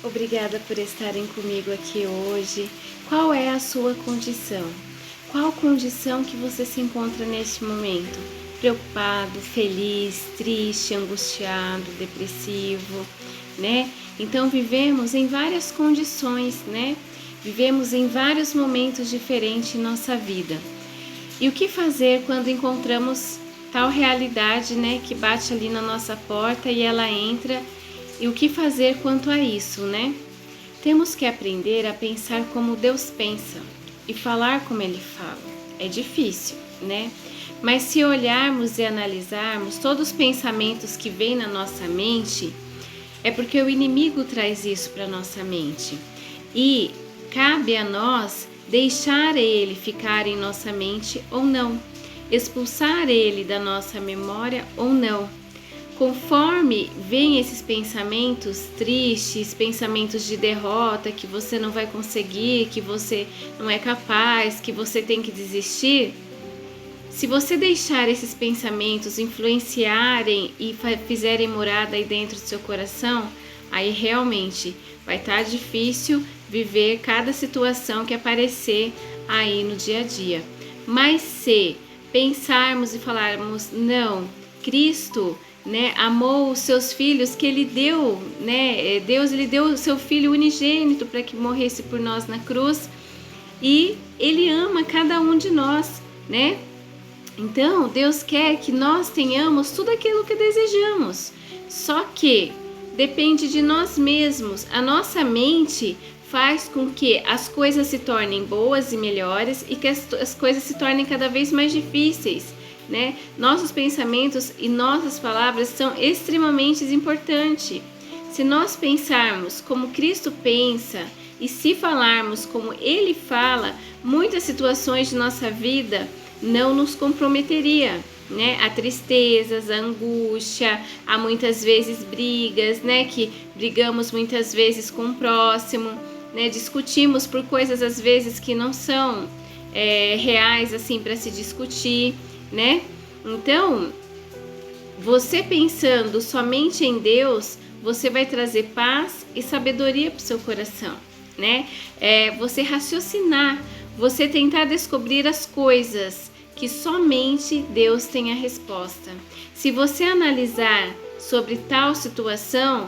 Obrigada por estarem comigo aqui hoje. Qual é a sua condição? Qual condição que você se encontra neste momento? Preocupado, feliz, triste, angustiado, depressivo, né? Então vivemos em várias condições, né? Vivemos em vários momentos diferentes em nossa vida. E o que fazer quando encontramos tal realidade, né, que bate ali na nossa porta e ela entra? E o que fazer quanto a isso, né? Temos que aprender a pensar como Deus pensa e falar como Ele fala. É difícil, né? Mas se olharmos e analisarmos todos os pensamentos que vêm na nossa mente, é porque o inimigo traz isso para nossa mente. E cabe a nós deixar ele ficar em nossa mente ou não, expulsar ele da nossa memória ou não. Conforme vêm esses pensamentos tristes, pensamentos de derrota, que você não vai conseguir, que você não é capaz, que você tem que desistir, se você deixar esses pensamentos influenciarem e fizerem morada aí dentro do seu coração, aí realmente vai estar difícil viver cada situação que aparecer aí no dia a dia. Mas se pensarmos e falarmos, não, Cristo, né, amou os seus filhos que Ele deu, né, Deus Ele deu o seu Filho unigênito para que morresse por nós na cruz, e Ele ama cada um de nós, né? Então Deus quer que nós tenhamos tudo aquilo que desejamos, só que depende de nós mesmos. A nossa mente faz com que as coisas se tornem boas e melhores e que as coisas se tornem cada vez mais difíceis, né? Nossos pensamentos e nossas palavras são extremamente importantes. Se nós pensarmos como Cristo pensa e se falarmos como Ele fala, muitas situações de nossa vida não nos comprometeria, né? Há tristezas, a angústia, há muitas vezes brigas, né? Que brigamos muitas vezes com o próximo, né? Discutimos por coisas às vezes que não são reais assim para se discutir, né? Então, você pensando somente em Deus, você vai trazer paz e sabedoria para o seu coração, né? Você raciocinar, você tentar descobrir as coisas que somente Deus tem a resposta. Se você analisar sobre tal situação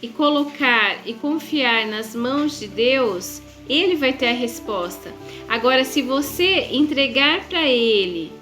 e colocar e confiar nas mãos de Deus, Ele vai ter a resposta. Agora, se você entregar para Ele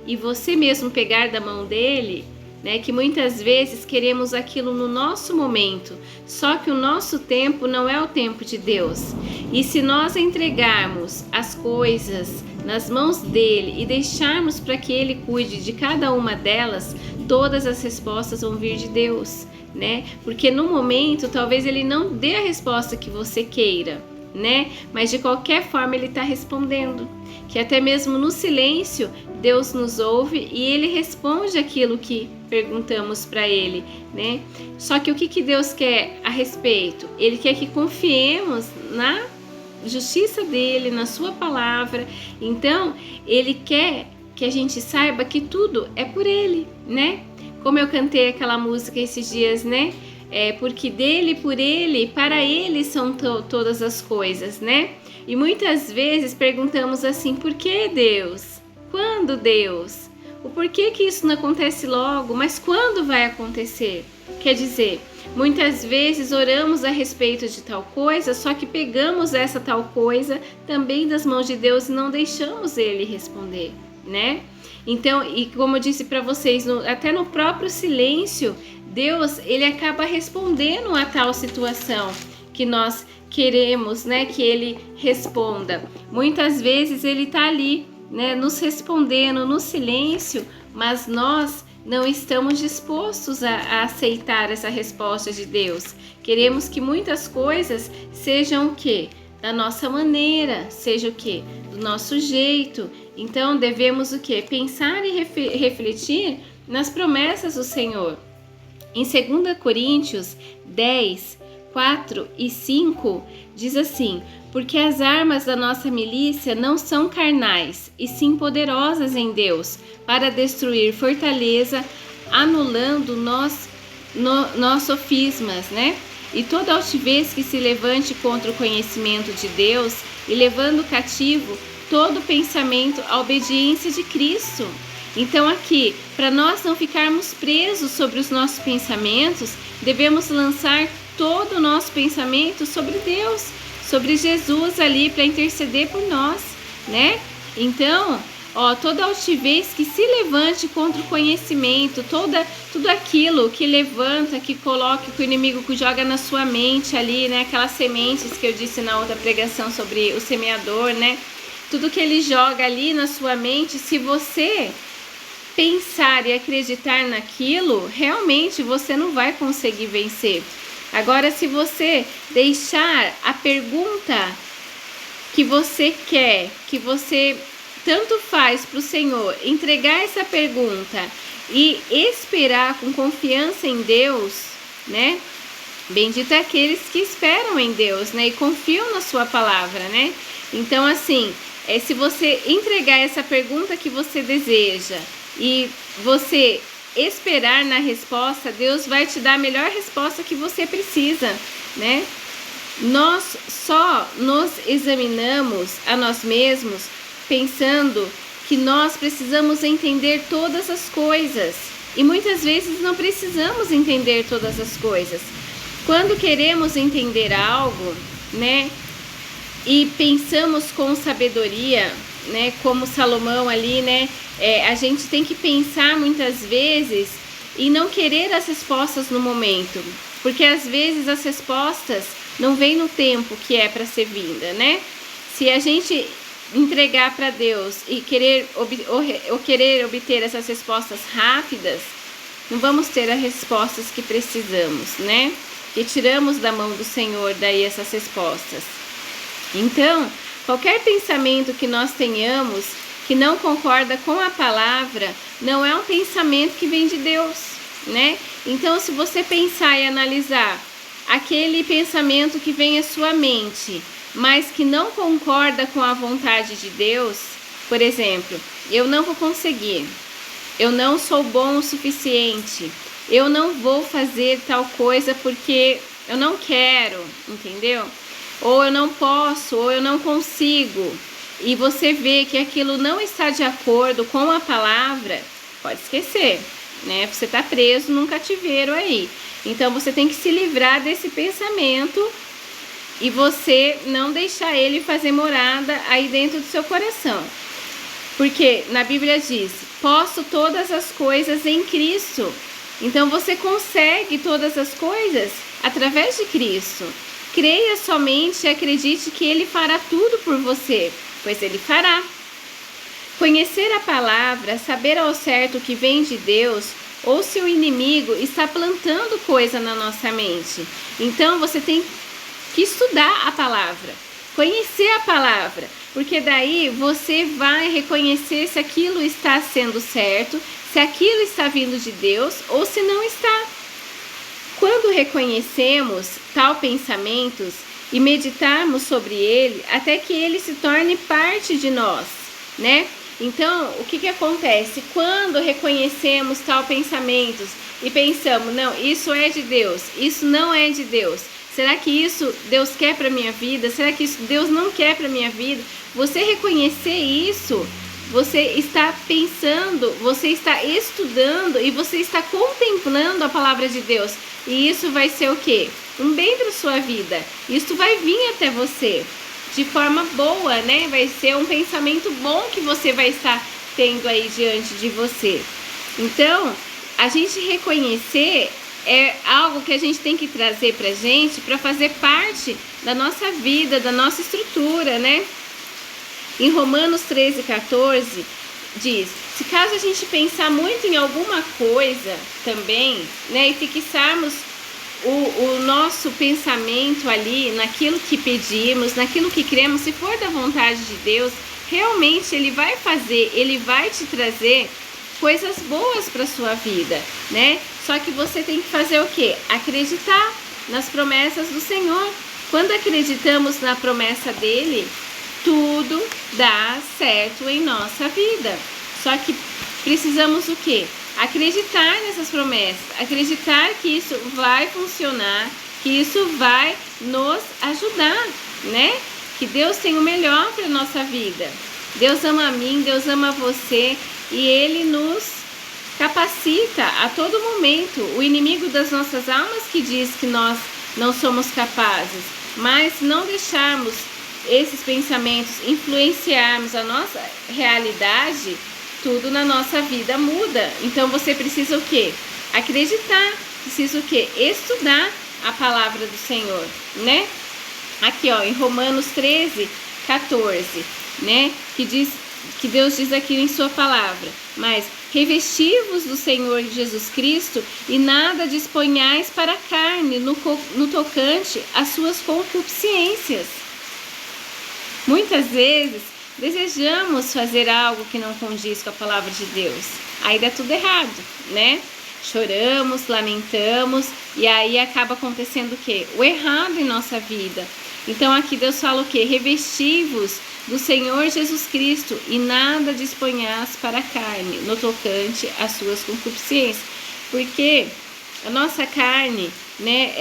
e você mesmo pegar da mão dele, né, que muitas vezes queremos aquilo no nosso momento, só que o nosso tempo não é o tempo de Deus. E se nós entregarmos as coisas nas mãos dele e deixarmos para que ele cuide de cada uma delas, todas as respostas vão vir de Deus, né? Porque no momento talvez ele não dê a resposta que você queira, né? Mas de qualquer forma ele está respondendo, que até mesmo no silêncio Deus nos ouve e Ele responde aquilo que perguntamos para Ele, né? Só que o que Deus quer a respeito? Ele quer que confiemos na justiça dEle, na Sua palavra. Então, Ele quer que a gente saiba que tudo é por Ele, né? Como eu cantei aquela música esses dias, né? Porque dele, por ele, para ele são todas as coisas, né? E muitas vezes perguntamos assim, por que Deus? Quando Deus? O porquê que isso não acontece logo? Mas quando vai acontecer? Quer dizer, muitas vezes oramos a respeito de tal coisa, só que pegamos essa tal coisa também das mãos de Deus e não deixamos Ele responder, né? Então, e como eu disse para vocês, até no próprio silêncio, Deus, ele acaba respondendo a tal situação que nós queremos, né, que ele responda. Muitas vezes ele está ali, né, nos respondendo no silêncio, mas nós não estamos dispostos a aceitar essa resposta de Deus. Queremos que muitas coisas sejam o quê? Da nossa maneira, seja o quê? Do nosso jeito. Então devemos o quê? Pensar e refletir nas promessas do Senhor. Em 2 Coríntios 10, 4 e 5, diz assim: porque as armas da nossa milícia não são carnais, e sim poderosas em Deus, para destruir fortaleza, anulando nós sofismas, né? e toda altivez que se levante contra o conhecimento de Deus, e levando cativo todo pensamento à obediência de Cristo. Então aqui, para nós não ficarmos presos sobre os nossos pensamentos, devemos lançar todo o nosso pensamento sobre Deus, sobre Jesus ali para interceder por nós, né? Então, toda altivez que se levante contra o conhecimento, tudo aquilo que levanta, que coloca, que o inimigo joga na sua mente ali, né? Aquelas sementes que eu disse na outra pregação sobre o semeador, né? Tudo que ele joga ali na sua mente, se você pensar e acreditar naquilo, realmente você não vai conseguir vencer. Agora, se você deixar a pergunta que você quer, que você tanto faz para o Senhor, entregar essa pergunta e esperar com confiança em Deus, né? Bendito é aqueles que esperam em Deus, né? E confiam na sua palavra, né? Então, assim, se você entregar essa pergunta que você deseja e você esperar na resposta, Deus vai te dar a melhor resposta que você precisa, né? Nós só nos examinamos a nós mesmos pensando que nós precisamos entender todas as coisas. E muitas vezes não precisamos entender todas as coisas. Quando queremos entender algo, né? E pensamos com sabedoria, né? Como Salomão ali, né? A gente tem que pensar muitas vezes e não querer as respostas no momento. Porque às vezes as respostas não vêm no tempo que é para ser vinda, né? Se a gente entregar para Deus e querer obter essas respostas rápidas, não vamos ter as respostas que precisamos, né? Que tiramos da mão do Senhor daí essas respostas. Então, qualquer pensamento que nós tenhamos que não concorda com a palavra, não é um pensamento que vem de Deus, né? Então, se você pensar e analisar aquele pensamento que vem à sua mente, mas que não concorda com a vontade de Deus, por exemplo, eu não vou conseguir, eu não sou bom o suficiente, eu não vou fazer tal coisa porque eu não quero, entendeu? Ou eu não posso, ou eu não consigo, e você vê que aquilo não está de acordo com a palavra, pode esquecer, né? Você está preso num cativeiro aí. Então você tem que se livrar desse pensamento e você não deixar ele fazer morada aí dentro do seu coração. Porque na Bíblia diz, posso todas as coisas em Cristo. Então você consegue todas as coisas através de Cristo. Creia somente e acredite que Ele fará tudo por você, pois Ele fará. Conhecer a palavra, saber ao certo o que vem de Deus, ou se o inimigo está plantando coisa na nossa mente. Então você tem que estudar a palavra, conhecer a palavra, porque daí você vai reconhecer se aquilo está sendo certo, se aquilo está vindo de Deus ou se não está. Quando reconhecemos tal pensamentos e meditarmos sobre ele, até que ele se torne parte de nós, né? Então, o que acontece? Quando reconhecemos tal pensamentos e pensamos, não, isso é de Deus, isso não é de Deus. Será que isso Deus quer para minha vida? Será que isso Deus não quer para minha vida? Você reconhecer isso, você está pensando, você está estudando e você está contemplando a palavra de Deus. E isso vai ser o quê? Um bem para sua vida. Isso vai vir até você de forma boa, né? Vai ser um pensamento bom que você vai estar tendo aí diante de você. Então, a gente reconhecer é algo que a gente tem que trazer pra gente para fazer parte da nossa vida, da nossa estrutura, né? Em Romanos 13:14 diz, se caso a gente pensar muito em alguma coisa também, né, e fixarmos o nosso pensamento ali naquilo que pedimos, naquilo que cremos, se for da vontade de Deus, realmente Ele vai fazer, Ele vai te trazer coisas boas para sua vida, né? Só que você tem que fazer o quê? Acreditar nas promessas do Senhor. Quando acreditamos na promessa dele, tudo dá certo em nossa vida. Só que precisamos o quê? Acreditar nessas promessas, acreditar que isso vai funcionar que isso vai nos ajudar, né? Que Deus tem o melhor para a nossa vida. Deus ama a mim, Deus ama você e Ele nos capacita a todo momento. O inimigo das nossas almas que diz que nós não somos capazes, mas não deixarmos esses pensamentos influenciarmos a nossa realidade, tudo na nossa vida muda. Então você precisa o quê? Acreditar, precisa o quê? Estudar a palavra do Senhor, né? Aqui, ó, em Romanos 13, 14, né? Que Deus diz aqui em sua palavra: mas revesti-vos do Senhor Jesus Cristo e nada disponhais para a carne no tocante às suas concupiscências. Muitas vezes desejamos fazer algo que não condiz com a palavra de Deus. Aí dá tudo errado, né? Choramos, lamentamos e aí acaba acontecendo o quê? O errado em nossa vida. Então aqui Deus fala o quê? Revesti-vos do Senhor Jesus Cristo e nada disponhais para a carne no tocante às suas concupiscências. Porque a nossa carne, né,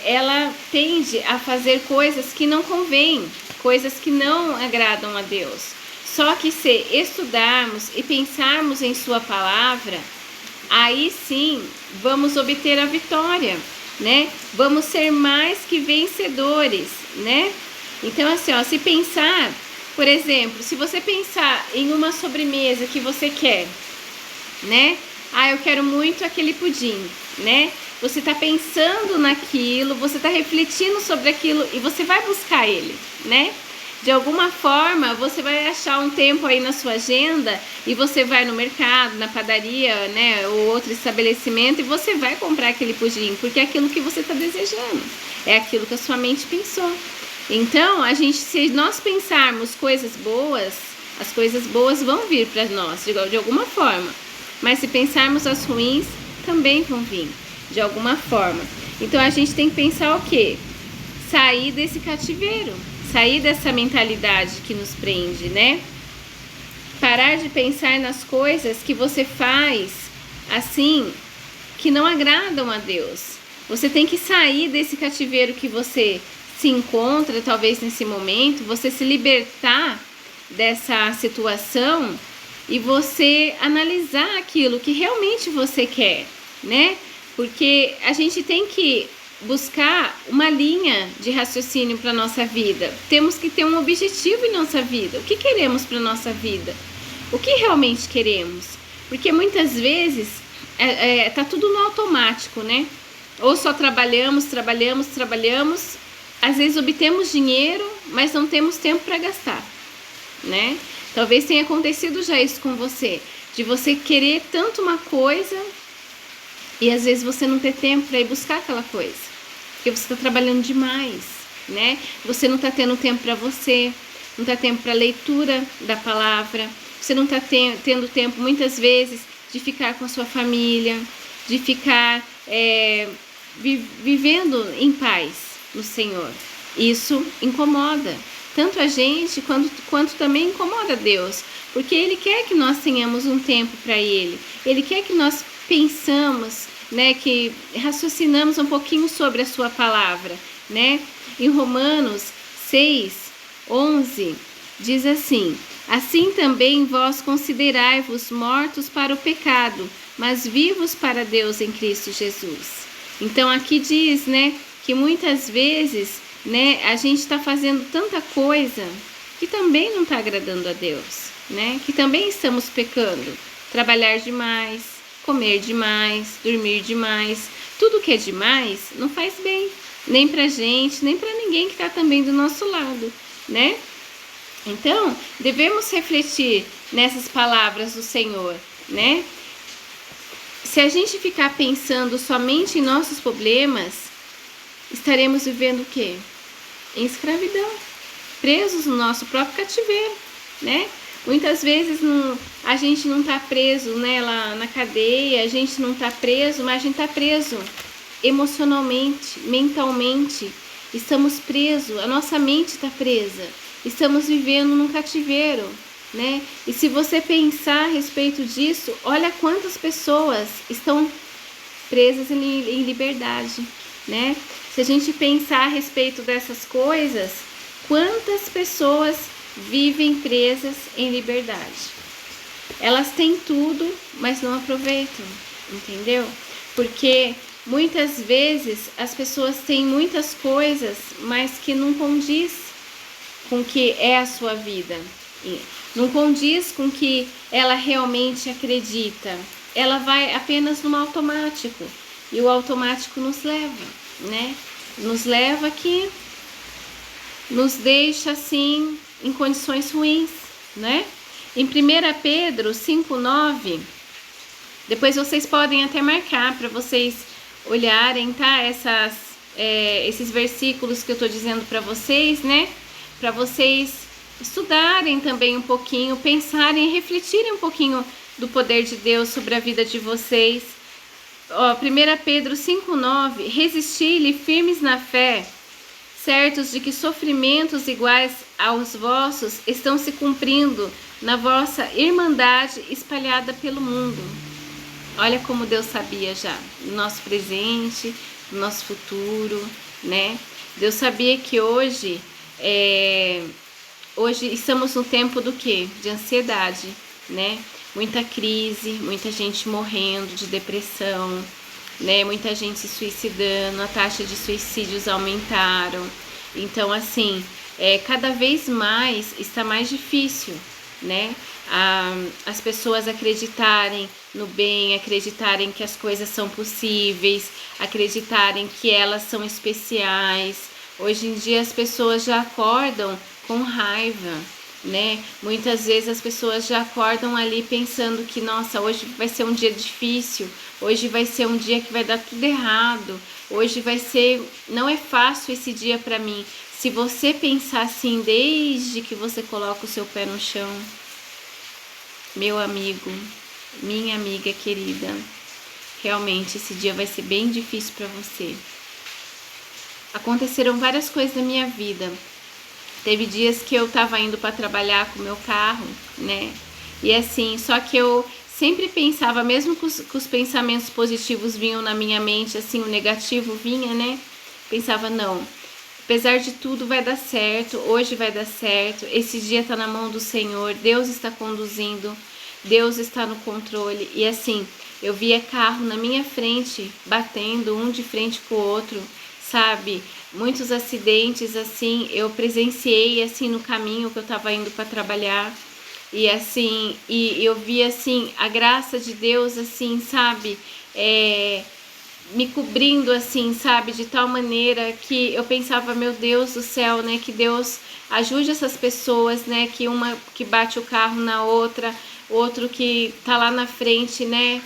ela tende a fazer coisas que não convêm, coisas que não agradam a Deus. Só que se estudarmos e pensarmos em sua palavra, aí sim vamos obter a vitória, né? Vamos ser mais que vencedores, né? Então assim, ó, se pensar, por exemplo, se você pensar em uma sobremesa que você quer, né? Ah, eu quero muito aquele pudim, né? Você tá pensando naquilo, você tá refletindo sobre aquilo e você vai buscar ele, né? De alguma forma, você vai achar um tempo aí na sua agenda e você vai no mercado, na padaria, né, ou outro estabelecimento e você vai comprar aquele pudim, porque é aquilo que você está desejando, é aquilo que a sua mente pensou. Então, se nós pensarmos coisas boas, as coisas boas vão vir para nós, de alguma forma. Mas se pensarmos as ruins, também vão vir, de alguma forma. Então, a gente tem que pensar o quê? Sair desse cativeiro. Sair dessa mentalidade que nos prende, né? Parar de pensar nas coisas que você faz, assim, que não agradam a Deus. Você tem que sair desse cativeiro que você se encontra, talvez nesse momento, você se libertar dessa situação e você analisar aquilo que realmente você quer, né? Porque a gente tem que buscar uma linha de raciocínio para a nossa vida. Temos que ter um objetivo em nossa vida. O que queremos para a nossa vida? O que realmente queremos? Porque muitas vezes tá tudo no automático, né? Ou só trabalhamos. Às vezes obtemos dinheiro, mas não temos tempo para gastar, né? Talvez tenha acontecido já isso com você, de você querer tanto uma coisa e às vezes você não ter tempo para ir buscar aquela coisa. Porque você está trabalhando demais, né? Você não está tendo tempo para você, não está tempo para leitura da palavra, você não está tendo tempo, muitas vezes, de ficar com a sua família, de ficar vivendo em paz no Senhor. Isso incomoda tanto a gente quanto também incomoda Deus, porque Ele quer que nós tenhamos um tempo para Ele. Ele quer que nós pensamos, né, que raciocinamos um pouquinho sobre a sua palavra, né? Em Romanos 6, 11, diz assim: assim também vós considerai-vos mortos para o pecado, mas vivos para Deus em Cristo Jesus. Então aqui diz, né, que muitas vezes, né, a gente está fazendo tanta coisa que também não está agradando a Deus, né? Que também estamos pecando. Trabalhar demais, comer demais, dormir demais, tudo que é demais não faz bem, nem pra gente, nem pra ninguém que está também do nosso lado, né? Então, devemos refletir nessas palavras do Senhor, né? Se a gente ficar pensando somente em nossos problemas, estaremos vivendo o quê? Em escravidão, presos no nosso próprio cativeiro, né? Muitas vezes a gente não está preso, né, lá na cadeia, a gente não está preso, mas a gente está preso emocionalmente, mentalmente. Estamos presos, a nossa mente está presa. Estamos vivendo num cativeiro, né? E se você pensar a respeito disso, olha quantas pessoas estão presas em liberdade, né? Se a gente pensar a respeito dessas coisas, quantas pessoas vivem presas em liberdade? Elas têm tudo, mas não aproveitam, entendeu? Porque muitas vezes as pessoas têm muitas coisas, mas que não condiz com o que é a sua vida. Não condiz com o que ela realmente acredita. Ela vai apenas no automático. E o automático nos leva, né? Nos leva que nos deixa assim em condições ruins, né? Em 1 Pedro 5,9, depois vocês podem até marcar para vocês olharem, tá? Esses versículos que eu tô dizendo para vocês, né? Para vocês estudarem também um pouquinho, pensarem, refletirem um pouquinho do poder de Deus sobre a vida de vocês. Ó, 1 Pedro 5,9, resisti-lhe firmes na fé, certos de que sofrimentos iguais aos vossos estão se cumprindo na vossa irmandade espalhada pelo mundo. Olha como Deus sabia já do nosso presente, do nosso futuro, né? Deus sabia que hoje estamos no tempo do quê? De ansiedade, né? Muita crise, muita gente morrendo de depressão, né? Muita gente se suicidando, a taxa de suicídios aumentaram. Então, assim, cada vez mais está mais difícil, né? As pessoas acreditarem no bem, acreditarem que as coisas são possíveis, acreditarem que elas são especiais. Hoje em dia as pessoas já acordam com raiva, né? Muitas vezes as pessoas já acordam ali pensando que, nossa, hoje vai ser um dia difícil, hoje vai ser um dia que vai dar tudo errado, hoje não é fácil esse dia para mim. Se você pensar assim desde que você coloca o seu pé no chão, meu amigo, minha amiga querida, realmente esse dia vai ser bem difícil para você. Aconteceram várias coisas na minha vida. Teve dias que eu tava indo para trabalhar com o meu carro, né? E assim, só que eu sempre pensava, mesmo que os pensamentos positivos vinham na minha mente, assim, o negativo vinha, né? Pensava, não, apesar de tudo vai dar certo, hoje vai dar certo, esse dia tá na mão do Senhor, Deus está conduzindo, Deus está no controle. E assim, eu via carro na minha frente, batendo um de frente com o outro, sabe? Muitos acidentes, assim, eu presenciei, assim, no caminho que eu tava indo para trabalhar. E assim, e eu vi, assim, a graça de Deus, assim, sabe? Me cobrindo, assim, sabe? De tal maneira que eu pensava, meu Deus do céu, né? Que Deus ajude essas pessoas, né? Que uma que bate o carro na outra, outro que tá lá na frente, né?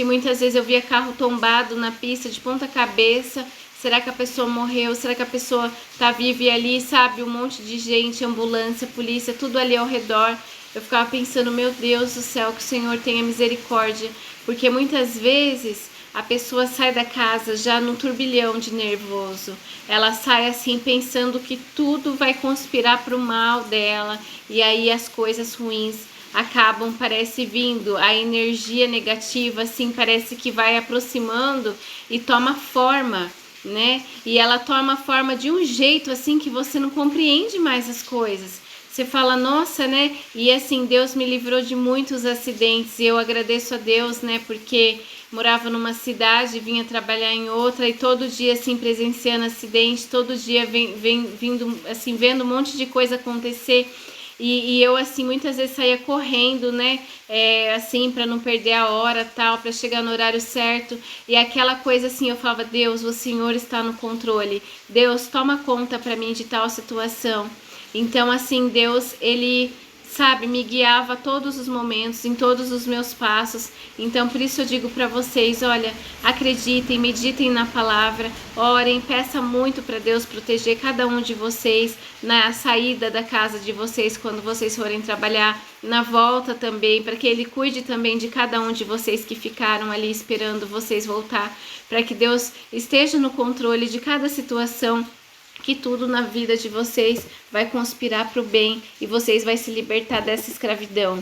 Muitas vezes eu via carro tombado na pista de ponta cabeça. Será que a pessoa morreu? Será que a pessoa tá viva? E ali, sabe, um monte de gente, ambulância, polícia, tudo ali ao redor. Eu ficava pensando, meu Deus do céu, que o Senhor tenha misericórdia. Porque muitas vezes a pessoa sai da casa já num turbilhão de nervoso. Ela sai assim pensando que tudo vai conspirar para o mal dela. E aí as coisas ruins acabam, parece, vindo. A energia negativa, assim, parece que vai aproximando e toma forma, né? E ela toma forma de um jeito assim que você não compreende mais as coisas. Você fala, nossa, né? E assim, Deus me livrou de muitos acidentes e eu agradeço a Deus, né? Porque morava numa cidade, vinha trabalhar em outra e todo dia assim presenciando acidente, todo dia vindo assim vendo um monte de coisa acontecer. E eu, assim, muitas vezes saía correndo, né, assim, para não perder a hora, tal, para chegar no horário certo. E aquela coisa, assim, eu falava, Deus, o Senhor está no controle. Deus, toma conta para mim de tal situação. Então, assim, Deus, Ele, sabe, me guiava a todos os momentos, em todos os meus passos. Então, por isso eu digo para vocês, olha, acreditem, meditem na palavra, orem, peça muito para Deus proteger cada um de vocês na saída da casa de vocês, quando vocês forem trabalhar, na volta também, para que Ele cuide também de cada um de vocês que ficaram ali esperando vocês voltar, para que Deus esteja no controle de cada situação, que tudo na vida de vocês vai conspirar para o bem e vocês vão se libertar dessa escravidão.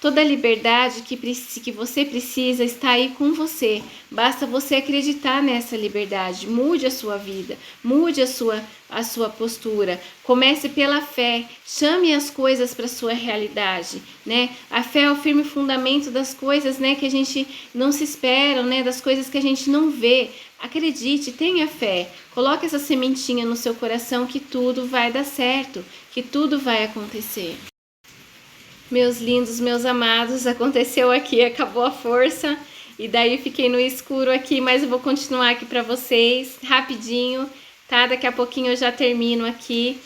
Toda a liberdade que você precisa está aí com você. Basta você acreditar nessa liberdade. Mude a sua vida, mude a sua postura. Comece pela fé. Chame as coisas para a sua realidade, né? A fé é o firme fundamento das coisas, né, que a gente não se espera, né, das coisas que a gente não vê. Acredite, tenha fé. Coloque essa sementinha no seu coração que tudo vai dar certo, que tudo vai acontecer. Meus lindos, meus amados, aconteceu aqui, acabou a força e daí fiquei no escuro aqui, mas eu vou continuar aqui para vocês rapidinho, tá? Daqui a pouquinho eu já termino aqui.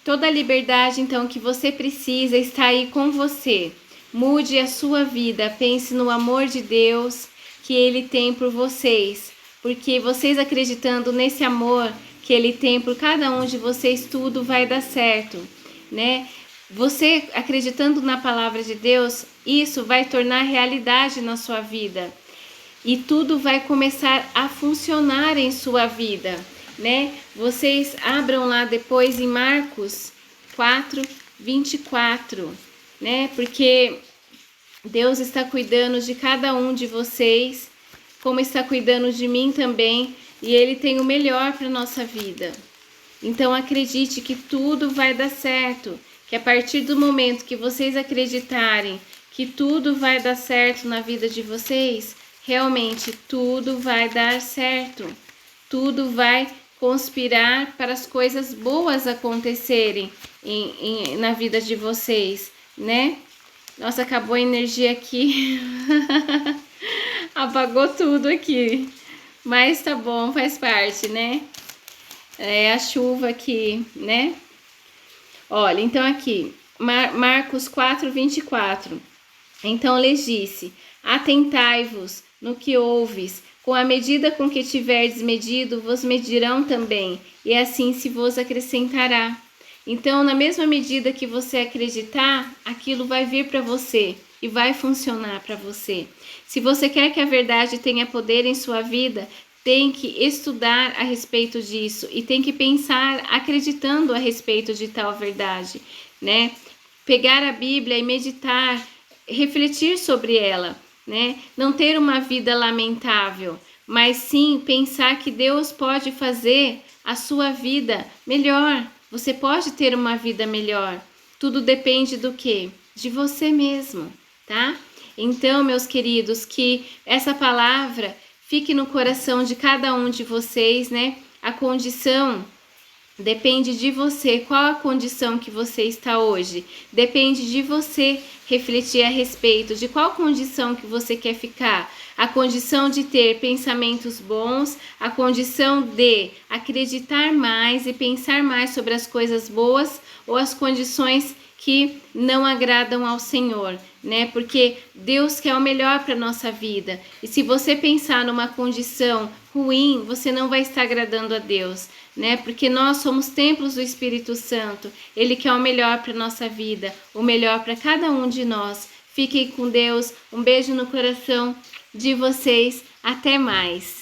Toda a liberdade, então, que você precisa está aí com você. Mude a sua vida, pense no amor de Deus que Ele tem por vocês, porque vocês acreditando nesse amor que Ele tem por cada um de vocês, tudo vai dar certo, né? Você acreditando na palavra de Deus, isso vai tornar realidade na sua vida. E tudo vai começar a funcionar em sua vida, né? Vocês abram lá depois em Marcos 4:24, né? Porque Deus está cuidando de cada um de vocês, como está cuidando de mim também, e Ele tem o melhor para a nossa vida. Então acredite que tudo vai dar certo. Que a partir do momento que vocês acreditarem que tudo vai dar certo na vida de vocês, realmente tudo vai dar certo. Tudo vai conspirar para as coisas boas acontecerem na vida de vocês, né? Nossa, acabou a energia aqui. Apagou tudo aqui. Mas tá bom, faz parte, né? É a chuva aqui, né? Olha, então aqui, Marcos 4:24. Então lhes disse: atentai-vos no que ouves, com a medida com que tiverdes medido, vos medirão também, e assim se vos acrescentará. Então, na mesma medida que você acreditar, aquilo vai vir para você e vai funcionar para você. Se você quer que a verdade tenha poder em sua vida, tem que estudar a respeito disso e tem que pensar acreditando a respeito de tal verdade, né? Pegar a Bíblia e meditar, refletir sobre ela, né? Não ter uma vida lamentável, mas sim pensar que Deus pode fazer a sua vida melhor. Você pode ter uma vida melhor. Tudo depende do quê? De você mesmo, tá? Então, meus queridos, que essa palavra fique no coração de cada um de vocês, né? A condição depende de você. Qual a condição que você está hoje? Depende de você refletir a respeito de qual condição que você quer ficar. A condição de ter pensamentos bons, a condição de acreditar mais e pensar mais sobre as coisas boas ou as condições que não agradam ao Senhor, né? Porque Deus quer o melhor para nossa vida. E se você pensar numa condição ruim, você não vai estar agradando a Deus, né? Porque nós somos templos do Espírito Santo. Ele quer o melhor para nossa vida, o melhor para cada um de nós. Fiquem com Deus. Um beijo no coração de vocês. Até mais.